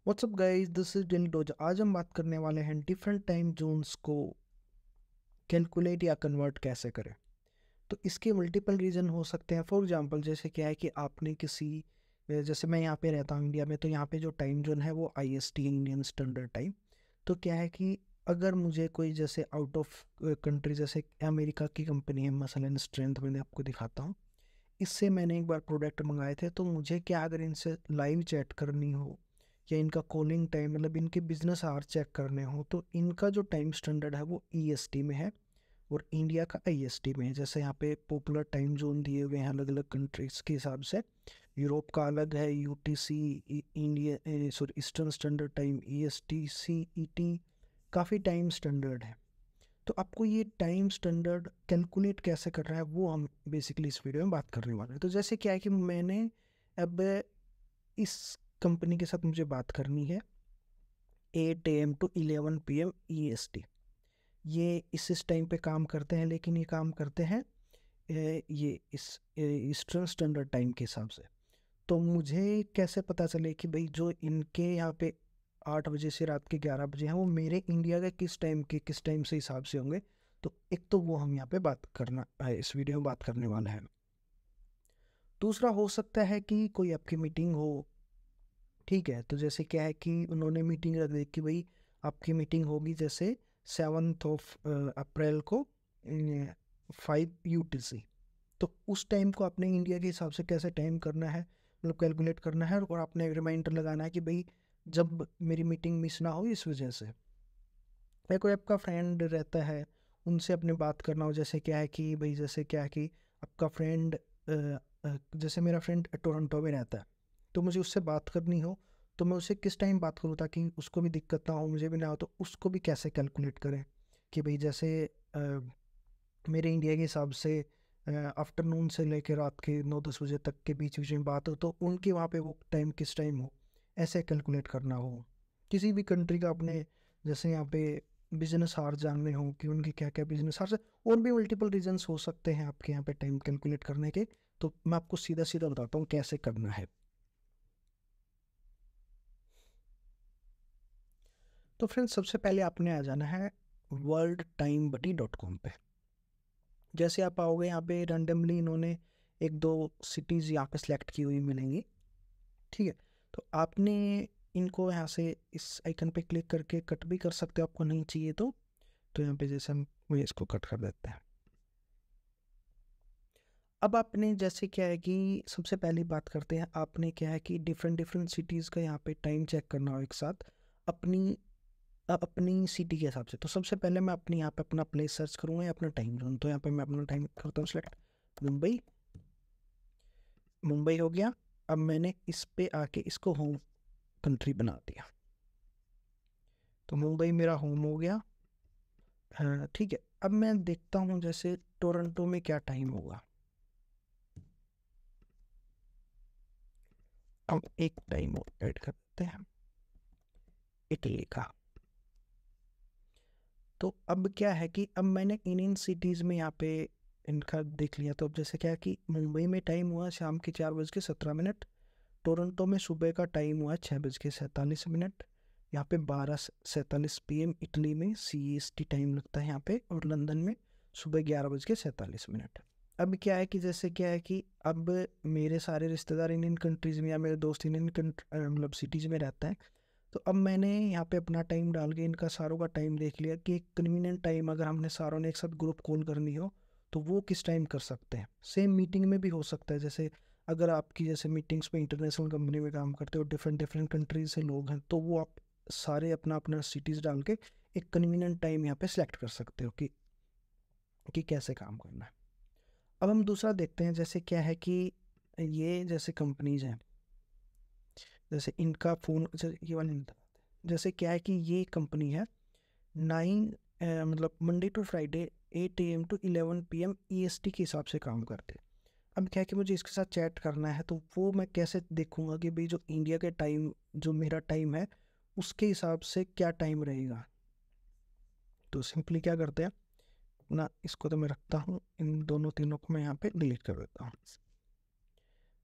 WhatsApp guys, this is daily dose. आज हम बात करने वाले हैं डिफरेंट टाइम जोन्स को कैलकुलेट या कन्वर्ट कैसे करें। तो इसके मल्टीपल रीज़न हो सकते हैं। फॉर एग्जांपल जैसे क्या है कि आपने किसी जैसे मैं यहाँ पे रहता हूँ इंडिया में, तो यहाँ पे जो टाइम जोन है वो आईएसटी, इंडियन स्टैंडर्ड टाइम। तो क्या है कि अगर मुझे कोई जैसे आउट ऑफ कंट्री, जैसे अमेरिका की कंपनी है मसलन स्ट्रेंथ, मैंने आपको दिखाता हूँ। इससे मैंने एक बार प्रोडक्ट मंगाए थे, तो मुझे क्या अगर इनसे लाइव चैट करनी हो या इनका कॉलिंग टाइम मतलब इनके बिजनेस आवर चेक करने हो, तो इनका जो टाइम स्टैंडर्ड है वो ईएसटी में है और इंडिया का आईएसटी में है। जैसे यहाँ पे पॉपुलर टाइम जोन दिए हुए हैं अलग अलग कंट्रीज़ के हिसाब से। यूरोप का अलग है UTC, India sorry eastern standard time EST, CET, काफ़ी टाइम स्टैंडर्ड है। तो आपको ये टाइम स्टैंडर्ड कैलकुलेट कैसे कर रहा है वो हम बेसिकली इस वीडियो में बात करने वाले हैं। तो जैसे क्या है कि मैंने अब इस कंपनी के साथ मुझे बात करनी है 8 AM टू 11 PM EST। ये इस टाइम पे काम करते हैं, लेकिन ये काम करते हैं ये इस ईस्टर्न स्टैंडर्ड टाइम के हिसाब से। तो मुझे कैसे पता चले कि भाई जो इनके यहाँ पे 8 बजे से रात के 11 बजे हैं वो मेरे इंडिया के किस टाइम से हिसाब से होंगे। तो एक तो वो हम यहाँ पे बात करना इस वीडियो में बात करने वाले हैं। दूसरा हो सकता है कि कोई आपकी मीटिंग हो, ठीक है। तो जैसे क्या है कि उन्होंने मीटिंग रख दी कि भाई आपकी मीटिंग होगी जैसे 7 अप्रैल को 5 UTC। तो उस टाइम को आपने इंडिया के हिसाब से कैसे टाइम करना है, मतलब कैलकुलेट करना है, और आपने रिमाइंडर लगाना है कि भाई जब मेरी मीटिंग मिस ना हो इस वजह से। या कोई आपका फ्रेंड रहता है, उनसे अपने बात करना हो। जैसे क्या है कि भाई जैसे क्या है कि आपका फ्रेंड जैसे मेरा फ्रेंड टोरंटो में रहता है, तो मुझे उससे बात करनी हो, तो मैं उससे किस टाइम बात करूँ ताकि उसको भी दिक्कत ना हो मुझे भी ना हो। तो उसको भी कैसे कैलकुलेट करें कि भाई जैसे मेरे इंडिया के हिसाब से आफ्टरनून से लेकर रात के 9-10 बजे तक के बीच बीच में बात हो, तो उनके वहाँ पे वो टाइम किस टाइम हो, ऐसे कैलकुलेट करना हो। किसी भी कंट्री का अपने जैसे यहाँ पे बिजनेस आवर जानने हो कि उनके क्या क्या बिजनेस आवर्स है। और भी मल्टीपल रीजन्स हो सकते हैं आपके यहाँ पे टाइम कैलकुलेट करने के। तो मैं आपको सीधा सीधा बताता हूँ कैसे करना है। तो फ्रेंड्स, सबसे पहले आपने आ जाना है worldtimebuddy.com पे। जैसे आप आओगे यहाँ पे रैंडमली इन्होंने एक दो सिटीज़ यहाँ पे सेलेक्ट की हुई मिलेंगी, ठीक है। तो आपने इनको यहाँ से इस आइकन पे क्लिक करके कट भी कर सकते हो, आपको नहीं चाहिए तो यहाँ पे जैसे हम इसको कट कर देते हैं। अब आपने जैसे क्या है कि सबसे पहली बात करते हैं, आपने क्या है कि डिफरेंट डिफरेंट सिटीज़ का यहाँ पे टाइम चेक करना हो एक साथ अपनी अपनी सिटी के हिसाब से। तो सबसे पहले मैं अपनी यहाँ पे अपना प्लेस सर्च करूँगा या अपना टाइम जोन। तो यहाँ पे मैं अपना टाइम करता हूँ सेलेक्ट, मुंबई। मुंबई हो गया। अब मैंने इस पे आके इसको होम कंट्री बना दिया, तो मुंबई मेरा होम हो गया। हाँ, ठीक है। अब मैं देखता हूँ जैसे टोरंटो में क्या टाइम होगा। अब एक टाइम ऐड कर देते हैं इटली का। तो अब क्या है कि अब मैंने इन इन सिटीज़ में यहाँ पे इनका देख लिया। तो अब जैसे क्या है कि मुंबई में टाइम हुआ शाम के 4:17। टोरंटो में सुबह का टाइम हुआ 6:47। यहाँ पे 12:47 PM इटली में CEST टाइम लगता है यहाँ पे, और लंदन में सुबह 11:47। अब क्या है कि जैसे क्या है कि अब मेरे सारे रिश्तेदार इंडियन कंट्रीज़ में या मेरे दोस्त इंडियन मतलब सिटीज़ में रहता है। तो अब मैंने यहाँ पे अपना टाइम डाल के इनका सारों का टाइम देख लिया कि एक कन्वीनियंट टाइम अगर हमने सारों ने एक साथ ग्रुप कॉल करनी हो तो वो किस टाइम कर सकते हैं। सेम मीटिंग में भी हो सकता है, जैसे अगर आपकी जैसे मीटिंग्स में इंटरनेशनल कंपनी में काम करते हो, डिफरेंट डिफरेंट कंट्रीज से लोग हैं, तो वो आप सारे अपना अपना सिटीज़ डाल के एक कन्वीनियंट टाइम यहाँ पे सेलेक्ट कर सकते हो कि कैसे काम करना है। अब हम दूसरा देखते हैं, जैसे क्या है कि ये जैसे कंपनीज हैं, जैसे इनका फ़ोन ये वाली नहीं बताते। जैसे क्या है कि ये कंपनी है 9 मतलब Monday to Friday 8 AM to 11 PM EST के हिसाब से काम करते हैं। अब क्या है कि मुझे इसके साथ चैट करना है, तो वो मैं कैसे देखूंगा कि भाई जो इंडिया के टाइम जो मेरा टाइम है उसके हिसाब से क्या टाइम रहेगा। तो सिंपली क्या करते हैं, अपना इसको तो मैं रखता हूँ, इन दोनों तीनों को मैं यहाँ पे डिलीट कर देता हूँ।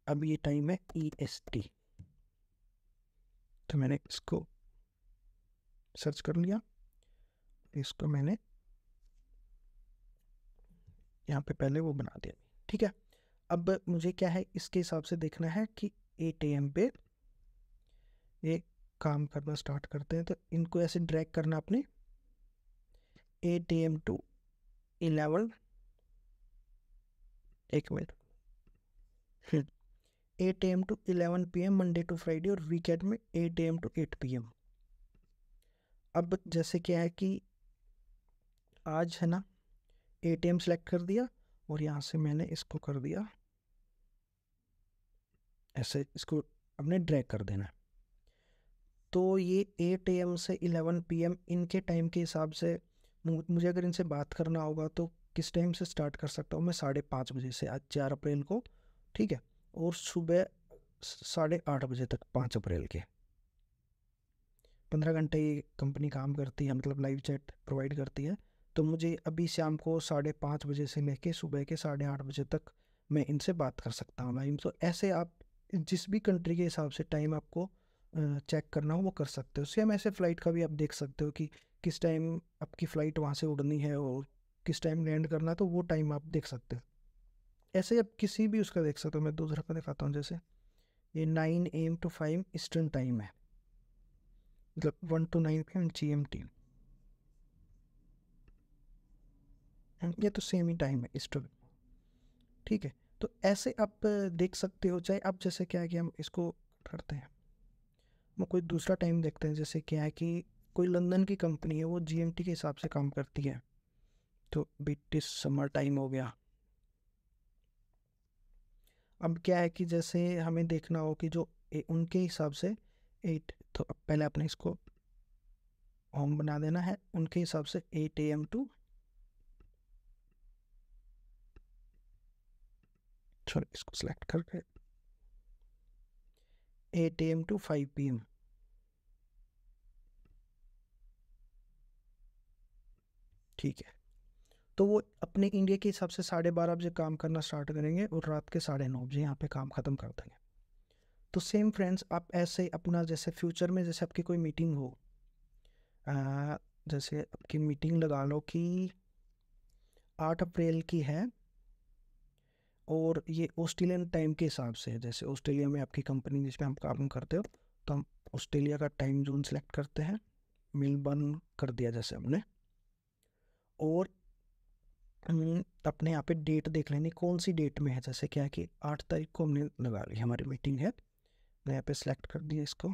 अब ये टाइम है EST, तो मैंने इसको सर्च कर लिया, इसको मैंने यहाँ पे पहले वो बना दिया, ठीक है। अब मुझे क्या है, इसके हिसाब से देखना है कि 8 AM पे ये काम करना स्टार्ट करते हैं। तो इनको ऐसे ड्रैग करना अपने 8 AM टू 11, एक minute, 8 AM to 11 PM Monday to Friday, और वीकेंड में 8 AM टू 8 PM। अब जैसे क्या है कि आज है ना, 8 AM सेलेक्ट कर दिया और यहाँ से मैंने इसको कर दिया ऐसे, इसको अपने ड्रैग कर देना है। तो ये 8 AM से 11 PM इनके टाइम के हिसाब से मुझे अगर इनसे बात करना होगा तो किस टाइम से स्टार्ट कर सकता हूँ मैं, 5:30 बजे से, आज 4 अप्रैल को, ठीक है। और सुबह 8:30 बजे तक, 5 अप्रैल के। 15 घंटे ये कंपनी काम करती है, मतलब लाइव चैट प्रोवाइड करती है। तो मुझे अभी शाम को 5:30 बजे से लेके सुबह के 8:30 बजे तक मैं इनसे बात कर सकता हूँ लाइव। तो ऐसे आप जिस भी कंट्री के हिसाब से टाइम आपको चेक करना हो वो कर सकते हो। सेम ऐसे फ़्लाइट का भी आप देख सकते हो कि किस टाइम आपकी फ़्लाइट वहाँ से उड़नी है और किस टाइम लैंड करना है, तो वो टाइम आप देख सकते हो। ऐसे आप किसी भी उसका देख सकते हो। मैं दूसरा का दिखाता हूँ, जैसे ये 9 AM टू 5 ईस्टर्न टाइम है, मतलब 1 to 9 PM GMT। ये तो सेम ही टाइम है ईस्टर्न, ठीक है। तो ऐसे आप देख सकते हो। चाहे आप, जैसे क्या है कि हम इसको करते हैं, हम कोई दूसरा टाइम देखते हैं। जैसे क्या है कि कोई लंदन की कंपनी है, वो GMT के हिसाब से काम करती है, तो ब्रिटिश समर टाइम हो गया। अब क्या है कि जैसे हमें देखना हो कि जो उनके हिसाब से 8, तो अब पहले अपने इसको होम बना देना है। उनके हिसाब से 8 AM टू, सॉरी इसको सेलेक्ट करके 8 AM टू 5 PM, ठीक है। तो वो अपने इंडिया के हिसाब से 12:30 बजे काम करना स्टार्ट करेंगे और रात के 9:30 बजे यहाँ पे काम ख़त्म कर देंगे। तो सेम फ्रेंड्स, आप ऐसे अपना, जैसे फ्यूचर में जैसे आपकी कोई मीटिंग हो, जैसे आपकी मीटिंग लगा लो कि 8 अप्रैल की है, और ये ऑस्ट्रेलियन टाइम के हिसाब से है। जैसे ऑस्ट्रेलिया में आपकी कंपनी जिसमें आप काम करते हो, तो हम ऑस्ट्रेलिया का टाइम जोन सेलेक्ट करते हैं, मेलबर्न कर दिया जैसे हमने। और अपने यहाँ पे डेट देख लेनी कौन सी डेट में है। जैसे क्या है कि 8 तारीख को हमने लगा ली हमारी मीटिंग है, मैं यहाँ पे सेलेक्ट कर दिया इसको,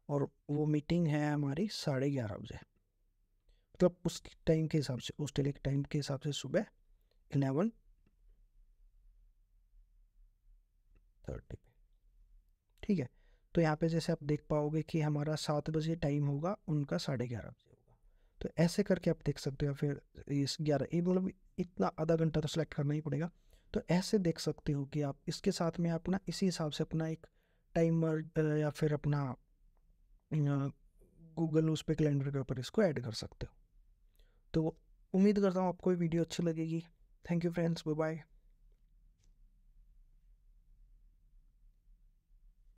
और वो मीटिंग है हमारी 11:30 बजे, मतलब उस टाइम के हिसाब से, ऑस्ट्रेलिया के टाइम के हिसाब से सुबह 11:30, ठीक है। तो यहाँ पे जैसे आप देख पाओगे कि हमारा 7 बजे टाइम होगा, उनका 11:30 बजे होगा। तो ऐसे करके आप देख सकते हो। फिर इस 11, ये मतलब इतना आधा घंटा तो सेलेक्ट करना ही पड़ेगा। तो ऐसे देख सकते हो कि आप इसके साथ में अपना इसी हिसाब से अपना एक टाइमर या फिर अपना गूगल उस पे कैलेंडर के ऊपर इसको ऐड कर सकते हो। तो उम्मीद करता हूँ आपको ये वीडियो अच्छी लगेगी। Thank you friends, bye bye.